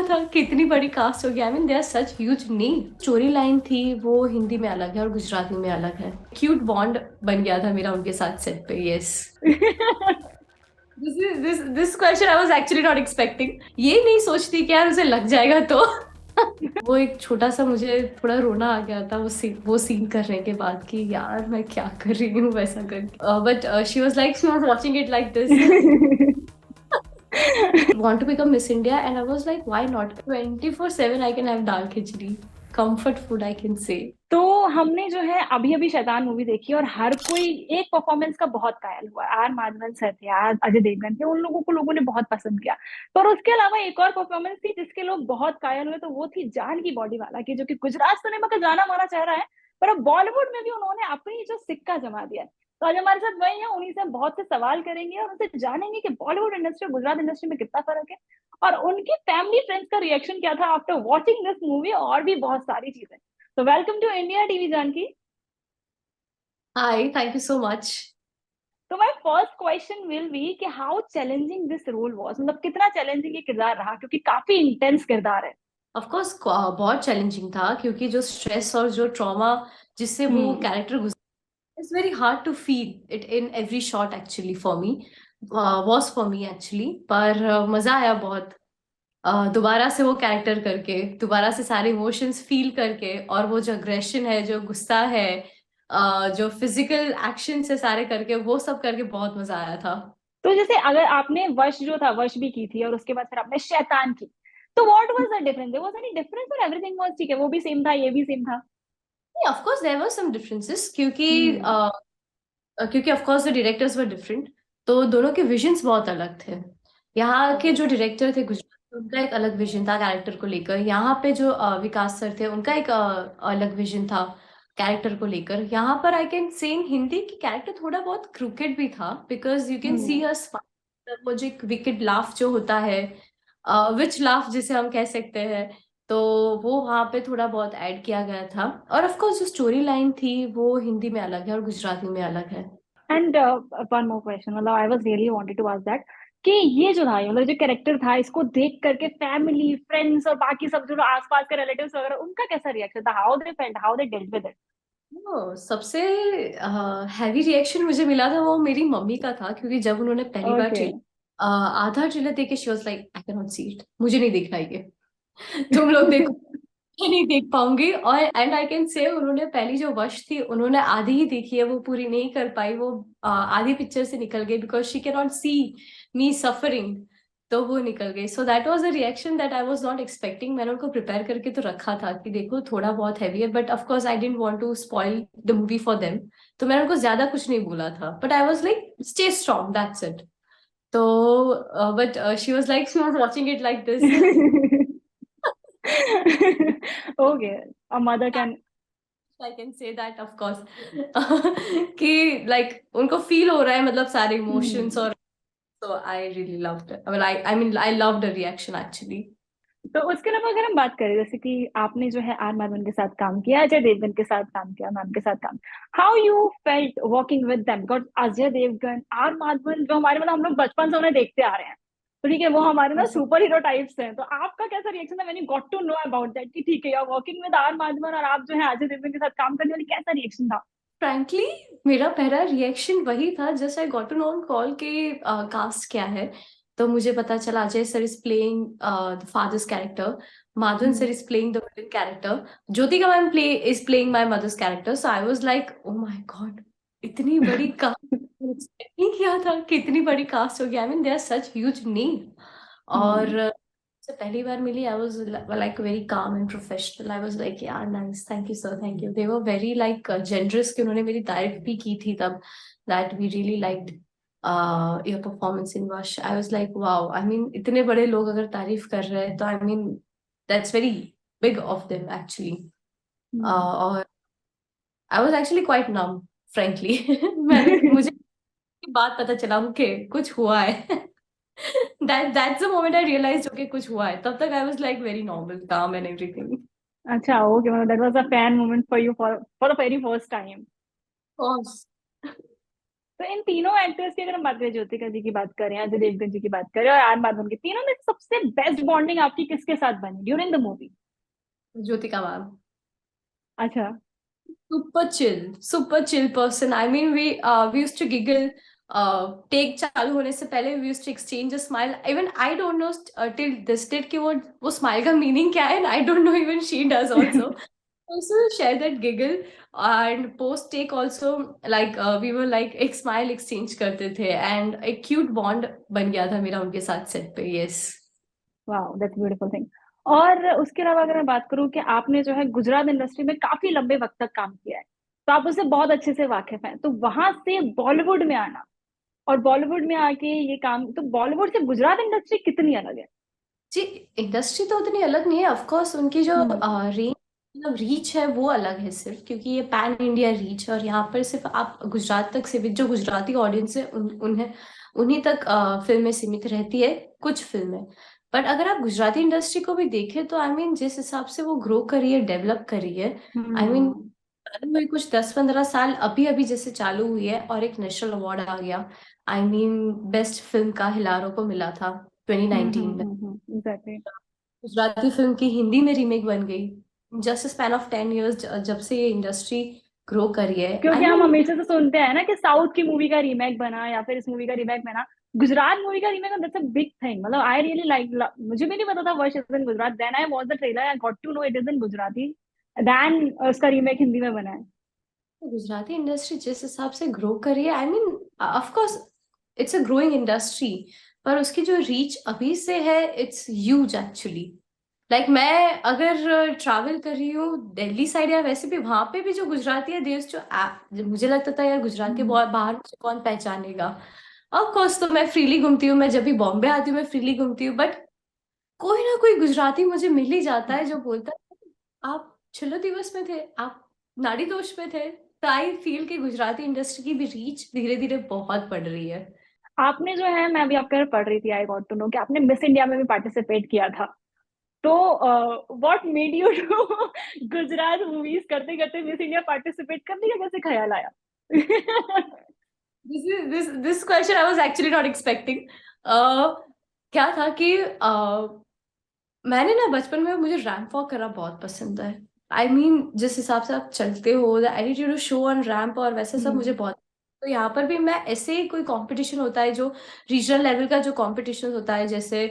क्या था, कितनी बड़ी कास्ट हो गई। I mean they are such huge name. Story line थी वो हिंदी में अलग है और गुजराती में अलग है। क्यूट बॉन्ड बन गया था मेरा उनके साथ सेट पे। Yes, this question I was actually not expecting. ये नहीं सोचती कि यार उसे लग जाएगा तो। वो एक छोटा सा मुझे थोड़ा रोना आ गया था वो सीन करने के बाद कि यार मैं क्या कर रही हूँ वैसा करके। But she was like she was watching it like this, want to become Miss India, and I was like, why not? 24/7 I can have dal khichdi. Comfort food, I can say. तो हमने जो है अभी अभी शैतान movie देखी और हर कोई एक परफॉर्मेंस का बहुत कायल हुआ। आर माधवन सर थे, आर अजय देवगन थे, उन लोगों को लोगों ने बहुत पसंद किया। पर उसके अलावा एक और परफॉर्मेंस थी जिसके लोग बहुत कायल हुए, तो वो थी जान की बॉडी वाला की, जो कि गुजरात सिनेमा का जाना माना चेहरा है। पर अब बॉलीवुड में भी उन्होंने अपनी जो सिक्का जमा दिया है। तो आज हमारे साथ वही है, उन्हीं से हम बहुत से सवाल करेंगे और उनसे जानेंगे कि बॉलीवुड इंडस्ट्री और गुजरात इंडस्ट्री में कितना फर्क है, और उनकी फैमिली फ्रेंड्स का रिएक्शन क्या था आफ्टर वॉचिंग दिस मूवी, और भी बहुत सारी चीजें। तो welcome to India TV Janaki. Hi, thank you so much. तो my first question will be कि how challenging this role was, मतलब कितना चैलेंजिंग ये किरदार रहा, क्योंकि काफी इंटेंस किरदार है। ऑफ कोर्स बहुत चैलेंजिंग था, क्योंकि जो स्ट्रेस और जो ट्रॉमा जिससे वो हम्म। कैरेक्टर गुजरा, it's very hard to feel it in every shot actually for me, was for me actually. पर मजा आया बहुत दोबारा से वो कैरेक्टर करके, दोबारा से सारे इमोशंस फील करके, और वो जो अग्रेशन है, जो गुस्सा है, जो फिजिकल एक्शन से सारे करके, वो सब करके बहुत मजा आया था। तो जैसे अगर आपने वश जो था वश भी की थी और उसके बाद फिर आपने शैतान की, तो what was the difference? There was any difference और एवरीथिंग वाज ठीक है, वो भी सेम था ये भी सेम था? Of course there were some differences, hmm. क्योंकि of course the directors were different. तो दोनों के विजन्स बहुत अलग थे। यहाँ के ओके। जो डायरेक्टर थे गुजरात में, उनका एक अलग विजन था कैरेक्टर को लेकर। यहाँ पे जो विकास सर थे, उनका एक अलग विजन था कैरेक्टर को लेकर। यहाँ पर आई कैन से इन हिंदी की कैरेक्टर थोड़ा बहुत क्रूकेड भी था, बिकॉज यू कैन सी हम्म। अ वो जो एक विकेड लाफ जो होता है, विच लाफ जिसे हम कह सकते हैं, तो वो वहां पे थोड़ा बहुत ऐड किया गया था। और ऑफ कोर्स जो स्टोरी लाइन थी वो हिंदी में अलग है और गुजराती में अलग है। एंड वन मोर क्वेश्चन, मतलब I was really wanted to ask that कि ये जो था, मतलब जो कैरेक्टर था, इसको देख करके फैमिली फ्रेंड्स और बाकी सब जो आसपास के रिलेटिव्स वगैरह, उनका कैसा रिएक्शन था? How they felt, how they dealt with it? सबसे हैवी रिएक्शन मुझे मिला था वो मेरी मम्मी का था, क्योंकि जब उन्होंने पहली बार ओके। आधा ट्रेलर देखे, she was like I can not see it, मुझे नहीं देखना ये, तुम लोग देखो, मैं नहीं देख पाऊंगी। और एंड आई कैन से उन्होंने पहली जो वश थी उन्होंने आधी ही देखी है, वो पूरी नहीं कर पाई। वो आधी पिक्चर से निकल गई, because she can not see me suffering. तो वो निकल गई। So that was a reaction that I was not expecting. मैंने उनको प्रिपेयर करके तो रखा था कि देखो थोड़ा बहुत हैवी है, but of course I didn't want to spoil the movie for them. तो मैंने उनको ज्यादा कुछ नहीं बोला था, but I was like stay strong, that's it. तो but she was like she was watching it like this. Okay. A mother can. I can say that of course कि लाइक उनको फील हो रहा है, मतलब सारे इमोशंस। और so I really loved it. I mean I loved the reaction actually. तो उसके अलावा अगर हम बात करें, जैसे कि आपने जो है आर माधवन के साथ काम किया, अजय देवगन के साथ काम किया, मैम के साथ काम, how you felt working with them? Because Ajay Devgan, R Madhavan जो हमारे, मतलब हम लोग बचपन से उन्हें देखते आ रहे हैं, तो ठीक है, वो हमारे ना सुपर हीरो टाइप्स हैं। तो आपका कैसा रिएक्शन था when you got to know about that कि ठीक है, you are working with R Madhavan और आप जो है अजय देवगन के साथ काम करने वाली, कैसा रिएक्शन था? Frankly मेरा पहला रिएक्शन वही था, just I got to know on call के कास्ट क्या है। तो मुझे पता चला Ajay sir is playing the father's character, Madhavan hmm. Sir is playing the villain character, Jyothika ma'am play is playing my mother's character. So I was like oh my god, इतनी बड़ी cast, expect नहीं किया था कि इतनी बड़ी कास्ट होगी। I mean they are such huge name. Hmm. और से पहली बार मिली, I was like very calm and professional. I was like यार nice, thank you sir, thank you. They were very like generous कि उन्होंने मेरी तारीफ भी की थी तब, that we really liked your performance in Vash. I was like wow, I mean इतने बड़े लोग अगर तारीफ कर रहे हैं तो आई mean that's very big of them actually. Hmm. और I was actually quite numb, frankly. मुझे बात पता चला ओके कुछ हुआ है। that's the moment I realized okay कुछ हुआ है। तब तक I was like very normal, calm and everything. अच्छा, ओके, मतलब that was a fan moment for you for the very first time. Of course. तो इन तीनों एक्टर्स की अगर हम बात करें, ज्योतिका जी की बात करें, अजय देवगन जी की बात करें और आर माधवन की, तीनों में सबसे बेस्ट बॉन्डिंग आपकी किसके साथ बनी during the movie? Jyothika ma'am, अच्छा। super chill person. I mean, we used to giggle. Take चालू होने से पहले we used to exchange a smile. Even I don't know till this date कि वो smile का meaning क्या है, and I don't know even she does also. Also share that giggle, and post take also, like we were like एक smile exchange करते थे, and एक cute bond बन गया था मेरा उनके साथ set पे. Yes. वाह, दैट्स ब्यूटीफुल थिंग। और उसके अलावा अगर मैं बात करूं कि आपने जो है गुजरात इंडस्ट्री में काफी लंबे वक्त तक काम किया है, तो आप उससे बहुत अच्छे से वाकिफ हैं, तो वहां से बॉलीवुड में आना और बॉलीवुड में आके ये काम, तो बॉलीवुड से गुजरात इंडस्ट्री कितनी अलग है? जी, इंडस्ट्री तो उतनी अलग नहीं है, ऑफ कोर्स उनकी जो हम्म। रेंज, मतलब रीच है वो अलग है सिर्फ, क्योंकि ये पैन इंडिया रीच, और यहाँ पर सिर्फ आप गुजरात तक सीमित, जो गुजराती ऑडियंस है उन्हें उन्हीं तक फिल्में सीमित रहती है, कुछ फिल्में। बट अगर आप गुजराती इंडस्ट्री को भी देखें तो आई मीन जिस हिसाब से वो ग्रो करी है, डेवलप करी है, आई मीन हम्म। वही कुछ 10-15 साल अभी अभी जैसे चालू हुई है, और एक नेशनल अवार्ड आ गया, आई मीन बेस्ट फिल्म का हिलारो को मिला था 2019 में। एग्जैक्टली। गुजराती फिल्म की हिंदी में रीमेक बन गई जस्ट स्पैन ऑफ 10 years, जब से ये इंडस्ट्री ग्रो करी है, आई क्योंकि हम मीन। हमेशा से सुनते हैं ना कि साउथ की मूवी का रीमेक बना या फिर इस मूवी का रीमेक बना, गुजरात मूवी का remake, that's a big thing. मतलब आई रियली लाइक, मुझे भी नहीं पता था Vash is in Gujarat, then I watch the trailer, I got to know it is in Gujarati, then उसका रीमेक हिंदी में बना है। गुजराती इंडस्ट्री जिस हिसाब से ग्रो करी है, I mean of course it's a growing industry, पर उसकी जो रीच अभी से है, इट्स ह्यूज एक्चुअली। लाइक मैं अगर ट्रैवल कर रही हूँ दिल्ली साइड या वैसे भी, वहां पे भी जो गुजराती है देश, जो मुझे लगता था यार गुजरात के हम्म। बाहर मुझे कौन पहचानेगा। ऑफ कोर्स तो मैं फ्रीली घूमती हूँ, मैं जब भी बॉम्बे आती हूँ मैं फ्रीली घूमती हूँ, बट कोई ना कोई गुजराती मुझे मिल ही जाता है जो बोलता है आप छिल्लो दिवस में थे, आप नाड़ी दोष में थे। तो आई फील कि गुजराती इंडस्ट्री की भी रीच धीरे धीरे बहुत बढ़ रही है। आपने जो है, मैं अभी आपके पढ़ रही थी, आई गॉट टू नो कि आपने मिस इंडिया में भी पार्टिसिपेट किया था। तो what made you to Gujarat movies करते करते मिस इंडिया पार्टिसिपेट करने का कैसे ख्याल आया? This question I was actually not expecting. क्या था कि मैंने ना बचपन में, मुझे रैंप वॉक करना बहुत पसंद है। आई मीन जिस हिसाब से आप चलते हो, the attitude show on ramp और वैसे सब मुझे हम्म। बहुत। तो यहाँ पर भी मैं ऐसे ही कोई कंपटीशन होता है जो रीजनल लेवल का जो कंपटीशन होता है, जैसे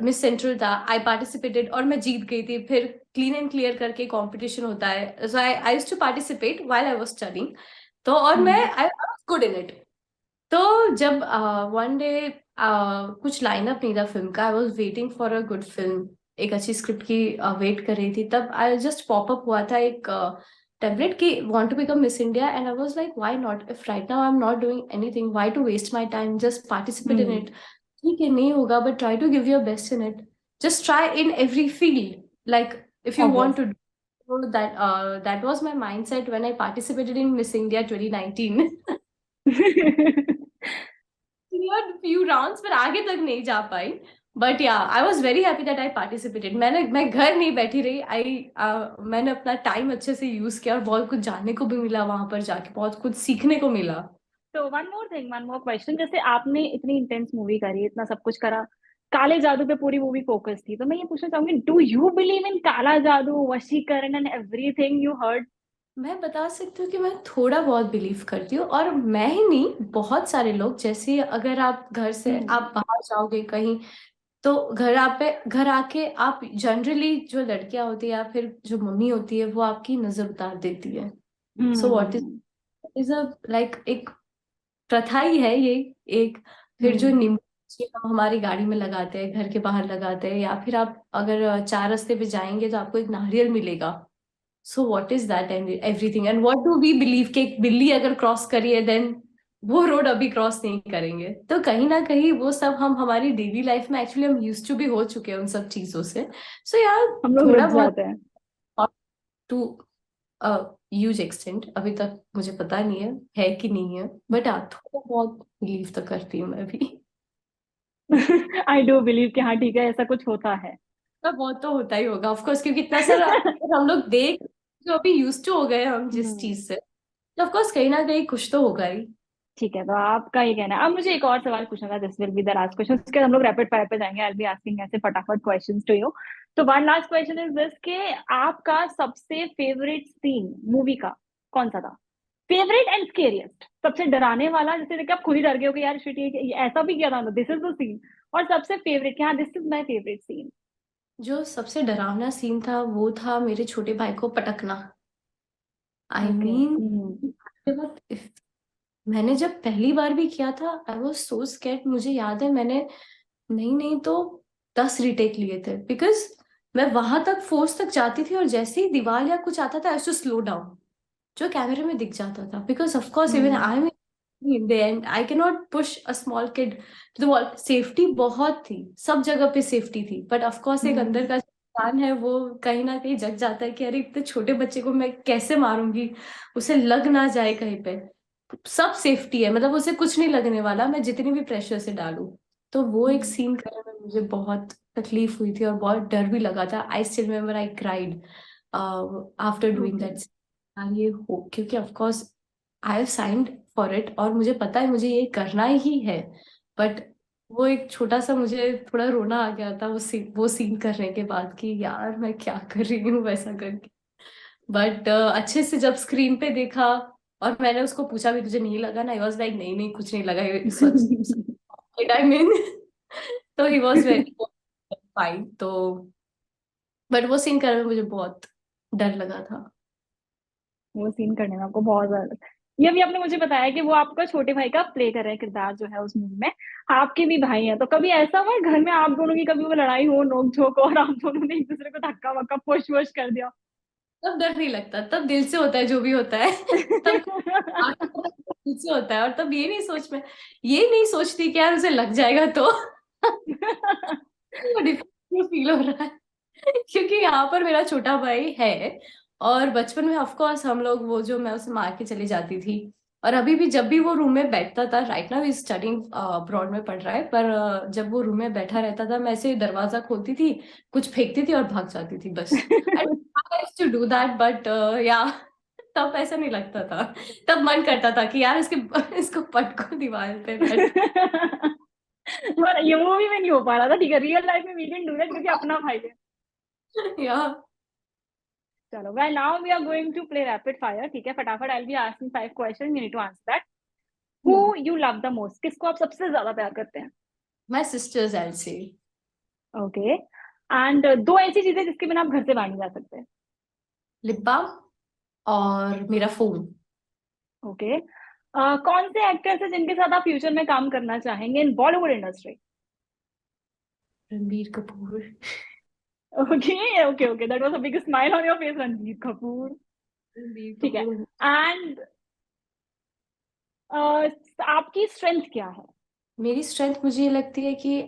मिस सेंट्रल था, आई पार्टिसिपेटेड और मैं जीत गई थी। फिर क्लीन एंड क्लियर करके कंपटीशन होता है, so I used to participate while I was studying. तो और मैं hmm. I was good in it. तो जब वन डे कुछ लाइनअप नहीं था फिल्म का, I was waiting for a good film, एक अच्छी स्क्रिप्ट की वेट कर रही थी, तब आई जस्ट पॉप अप हुआ था एक टेम्पलेट की want to become Miss India, and I was like why not, if right now I am not doing anything, why to waste my time, just participate in hmm. It. ठीक है नहीं होगा but try to give your best in it, just try in every field, like if you want obvious. To. So that was my mindset when I participated in Miss India 2019. cleared few rounds पर आगे तक नहीं जा पाई। But या I was very happy that I participated. मैं घर नहीं बैठी रही, मैंने अपना टाइम अच्छे से यूज किया और बहुत कुछ जानने को भी मिला, वहां पर जाके बहुत कुछ सीखने को मिला। तो one more thing, one more question, जैसे आपने इतनी इंटेंस मूवी करी, इतना सब कुछ करा, काले जादू पे पूरी मूवी फोकस थी, तो मैं ये पूछना चाहूंगी, डू यू बिलीव इन काला जादू, वशीकरण एंड एवरीथिंग यू हर्ड? मैं बता सकती हूँ कि मैं थोड़ा बहुत बिलीव करती हूँ, और मैं ही नहीं, बहुत सारे लोग, जैसे अगर आप घर से हम्म। आप बाहर जाओगे कहीं, तो घर आके आप जनरली जो लड़कियां होती है या फिर जो मम्मी होती है वो आपकी नजर उतार देती है। So what hmm. Is a like एक प्रथा ही है ये एक। फिर जो हम्म। नींबू मिर्ची हम हमारी गाड़ी में लगाते हैं, घर के बाहर लगाते हैं, या फिर आप अगर 4 रास्ते पे जाएंगे तो आपको एक नारियल मिलेगा। So what is that and everything, and what do we believe कि एक बिल्ली अगर क्रॉस करी है देन वो रोड अभी क्रॉस नहीं करेंगे। तो कहीं ना कहीं वो सब हम हमारी डेली लाइफ में एक्चुअली हम यूज टू भी हो चुके हैं उन सब चीजों से। सो यार हम लोग थोड़ा रुक बहुत जाते हैं। टू ह्यूज एक्सटेंट अभी तक मुझे पता नहीं है कि नहीं है, बट हाँ थोड़ा बहुत बिलीव तो करती हूँ मैं भी। आई डू बिलीव कि हाँ ठीक है, ऐसा कुछ होता है। थोड़ा बहुत तो होता ही होगा ऑफ कोर्स, क्योंकि इतना सारा अगर हम लोग देख, जो अभी यूज टू हो गए हम जिस हम्म। चीज से, तो ऑफ कोर्स कहीं ना कहीं कुछ तो होगा ही। ठीक है, तो आपका ये कहना है। अब मुझे एक और सवाल पूछना था, this will be the last question, उसके बाद हम लोग रैपिड फायर पे जाएंगे। आई बी आस्किंग ऐसे फटाफट क्वेश्चंस टू यू। तो one last question is this, के आपका सबसे फेवरेट सीन मूवी का कौन सा था? फेवरेट एंड स्केरियस्ट, सबसे डराने वाला जैसे देख के आप खुद ही डर गए हो कि यार शिट, ये ऐसा भी किया था, दिस इज द सीन। और सबसे फेवरेट कि हाँ this is my favourite scene. जो सबसे डरावना सीन था वो था मेरे छोटे भाई को पटकना। आई ओके। मीन मैंने जब पहली बार भी किया था आई वॉज सो स्कैर्ड। मुझे याद है मैंने नहीं नहीं तो 10 रीटेक लिए थे, बिकॉज मैं वहां तक फोर्स तक जाती थी और जैसे ही दीवार या कुछ आता था ऐसे स्लो डाउन जो कैमरे में दिख जाता था, because of course even I am in the end I can not push a small kid to the wall. Safety बहुत थी, सब जगह पे सेफ्टी थी, बट ऑफ कोर्स एक अंदर का इंसान है वो कहीं ना कहीं जग जाता है कि अरे इतने छोटे बच्चे को मैं कैसे मारूंगी, उसे लग ना जाए कहीं पे। सब सेफ्टी है, मतलब उसे कुछ नहीं लगने वाला मैं जितनी भी प्रेशर से डालूं। तो वो एक सीन करने में मुझे बहुत तकलीफ हुई थी और बहुत डर भी लगा था। I still remember I cried after doing okay. That. हाँ ये हो क्योंकि of course I have signed for it और मुझे पता है मुझे ये करना ही है, बट वो एक छोटा सा मुझे थोड़ा रोना आ गया था वो सीन करने के बाद कि यार मैं क्या कर रही हूँ वैसा करके। बट अच्छे से जब स्क्रीन पे देखा और मैंने उसको पूछा भी तुझे नहीं लगा ना, आई वाज लाइक नहीं नहीं कुछ नहीं लगा, ये सच आई मीन तो ही वाज वेरी फाइन। तो बट वो सीन करने में मुझे बहुत डर लगा था। वो सीन करने में आपको बहुत ज्यादा, ये भी आपने मुझे बताया कि वो आपका छोटे भाई का प्ले कर रहे हैं किरदार जो है उस मूवी में। आपके भी भाई हैं, तो कभी ऐसा हुआ है घर में आप दोनों की कभी वो लड़ाई हो, नोक झोंक हो, और आप दोनों ने एक दूसरे को धक्का वक्का पुश वुश कर दिया? तब डर नहीं लगता, तब दिल से होता है जो भी होता है तब दिल से होता है और तब ये नहीं सोचती कि यार उसे लग जाएगा तो वो डिफरेंट फील हो रहा है क्योंकि यहाँ पर मेरा छोटा भाई है और बचपन में ऑफ कोर्स हम लोग वो जो मैं उसे मार के चली जाती थी और अभी भी जब भी वो रूम में बैठता था, right now is studying abroad में पढ़ रहा है, पर जब वो रूम में बैठा रहता था मैं ऐसे दरवाजा खोलती थी, कुछ फेंकती थी और भाग जाती थी बस। आई टू डू दैट बट या तब ऐसा नहीं लगता था। तब मन करता था कि यार इसको पटको दीवार पे बैठ। पर ये मूवी में नहीं हो पा रहा था, ठीक है, रियल लाइफ में वी कैन डू दैट क्योंकि अपना भाई है। या चलो, well now we are going to play rapid fire, ठीक है, फटाफट I will be asking 5 question, you need to answer that. Who you love the most, किसको आप सबसे ज्यादा प्यार करते हैं? माई सिस्टर्स आई से। ओके। एंड दो ऐसी चीजें जिसके बिना आप घर से बाहर नहीं जा सकते? लिप बाम और मेरा फोन। ओके। कौन से एक्टर्स हैं जिनके साथ आप फ्यूचर में काम करना चाहेंगे in Bollywood industry? Ranbir Kapoor. Okay okay okay, that was a big smile on your face, Ranbir Kapoor. Ranbir ठीक है। कपूर। एंड आपकी स्ट्रेंथ क्या है? मेरी स्ट्रेंथ मुझे ये लगती है कि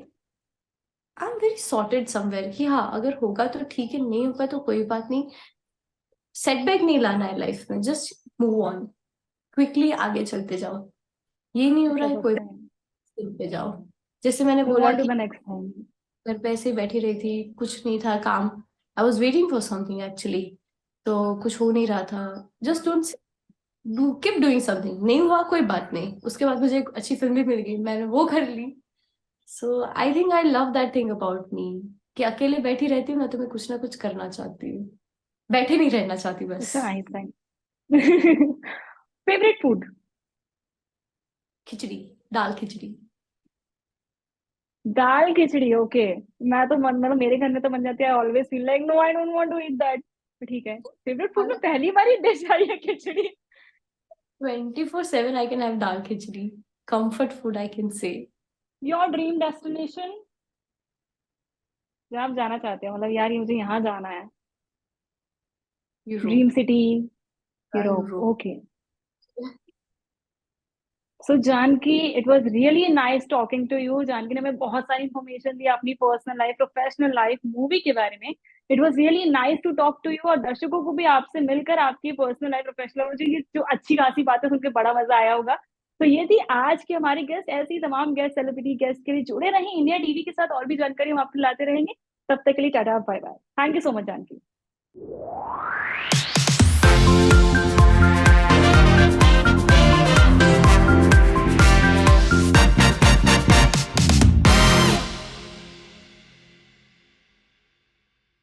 I am very sorted somewhere, कि हाँ अगर होगा तो ठीक है, नहीं होगा तो कोई बात नहीं। सेटबैक नहीं लाना है लाइफ में, जस्ट मूव ऑन क्विकली, आगे चलते जाओ। ये नहीं हो रहा कह है कोई सकते हैं, बात पे जाओ। जैसे मैंने मूव बोला ऑन टू कि द नेक्स्ट थिंग। घर पे ऐसे ही बैठी रही थी, कुछ नहीं था काम। I was waiting for something actually, तो कुछ हो नहीं रहा था। Just don't do keep doing something, नहीं हुआ कोई बात नहीं, उसके बाद मुझे एक अच्छी फिल्म भी मिल गई, मैंने वो कर ली। So I think I love that thing about me, कि अकेले बैठी रहती हूँ ना तो मैं कुछ ना कुछ करना चाहती हूँ, बैठे नहीं रहना चाहती बस। It's nice thing. Favourite food? Khichdi, dal khichdi. Dal khichdi, okay. मैं तो मन, मतलब मेरे घर में तो बन जाती है, always feel like no I don't want to eat that. ठीक है, फेवरेट फूड में पहली बार ही डिश आई है खिचड़ी। 24/7 I can have dal khichdi, comfort food I can say। Your dream destination, जहाँ आप जाना चाहते हो, मतलब यार ये मुझे यहाँ जाना है। Dream Europe. City? Europe, Europe. Okay. So Janaki, it was really nice talking to you. Janaki ने हमें बहुत सारी इन्फॉर्मेशन दी अपनी personal life, professional life, movie के बारे में। It was really nice to talk to you, और दर्शकों को भी आपसे मिलकर आपकी पर्सनल लाइफ, प्रोफेशनल, मुझे ये जो अच्छी खासी बातें सुनकर बड़ा मजा आया होगा। तो ये थी आज की हमारी गेस्ट। ऐसी ही तमाम गेस्ट, सेलिब्रिटी गेस्ट के लिए जुड़े रहें इंडिया टीवी के साथ, और भी जानकारी हम आपको लाते रहेंगे। तब तक के लिए tata, bye bye, thank you so much Janaki.